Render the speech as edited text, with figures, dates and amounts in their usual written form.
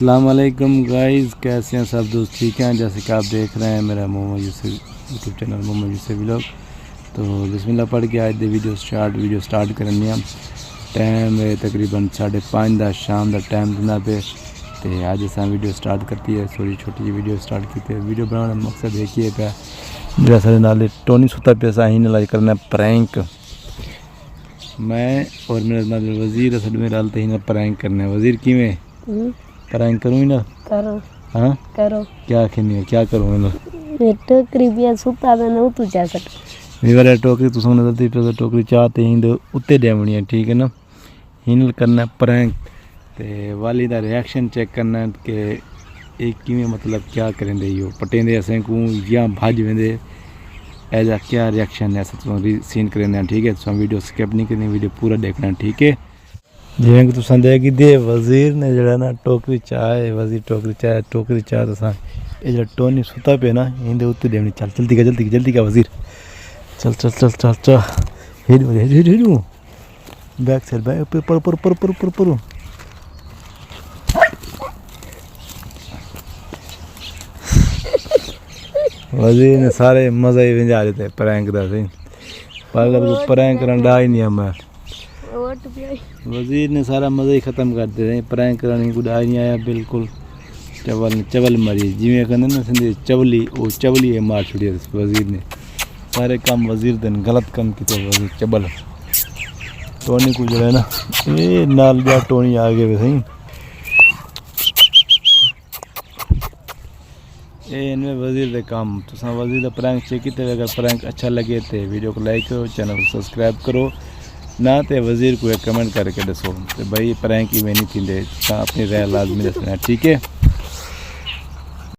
अस्सलाम वालेकुम गाइस, कैसे हैं सब दोस्त? ठीक हैं। जैसे कि आप देख रहे हैं मेरा Mohammad Yusuf YouTube channel Mohammad Yusuf vlog. तो बिस्मिल्लाह पढ़ के आज वीडियो स्टार्ट करनी है। टाइम है तकरीबन 5:30 दा शाम का टाइम जनाब पे। तो आज अस वीडियो स्टार्ट करती है, थोड़ी छोटी जी वीडियो स्टार्ट की। वीडियो बनाने का मकसद एक ही है जो सारे नाल टोनी सुता पे असा ही करना प्रैंक। मैं और मेरा नाल वजीर असल में डालते ही प्रैंक करना है। वजीर किमें प्रैंक करूँ ना? करो। हाँ करो। क्या खेनी है, क्या करूँ मैं? टोकरी भी सुता मैंने तू जा सक मेरा टोकरी तू सुन दती पे टोकरी चाहते ही उत्ते देवनी है, ठीक है ना। हिनल करना प्रैंक ते वाली दा रिएक्शन चेक करना कि एक किमें मतलब क्या करेंदे यो पटेंदे असें को या भज वेंदे एजा क्या रिएक्शन है सब सीन करेंदे, ठीक है। तो वीडियो स्किप नहीं करनी, वीडियो पूरा देखना, ठीक है। जिवें कि तुसां देखी दे वजीर ने जड़ा ना टोकरी चाय वजीर टोकरी चाय तो ये जो टोनी सुता पे ना इंदे उत्ते देवनी। चल जल्दी का वजीर, चल चल चल चल चल हिडू बैक साइड बैक पर वजीर ने सारे मजा ही विंजा रहे थे प्रैंक दा सही। पागल को प्रैंक करन डा ही नहीं मैं। वजीर ने सारा मज़ा ही ख़त्म कर दिया। प्रैंक कराने को डा नहीं आया बिल्कुल। चवल मरी जिमें कहते ना सिंधी चवली, वो चवली है मार छुड़ी वजीर ने। सारे काम वजीर दिन गलत काम किए वजीर चबल। टोनी को जो है ना ये नाल जा टोनी आ गए सही। ये इनमें वजीर दे काम तो वजीर का प्रैंक चेक किए। अगर प्रैंक अच्छा लगे तो वीडियो को लाइक करो, चैनल को सब्सक्राइब करो ना। तो वजीर को एक कमेंट करके दसो तो भाई प्रैंक ही में नहीं थी। अपनी राय लाजमी दसना, ठीक है।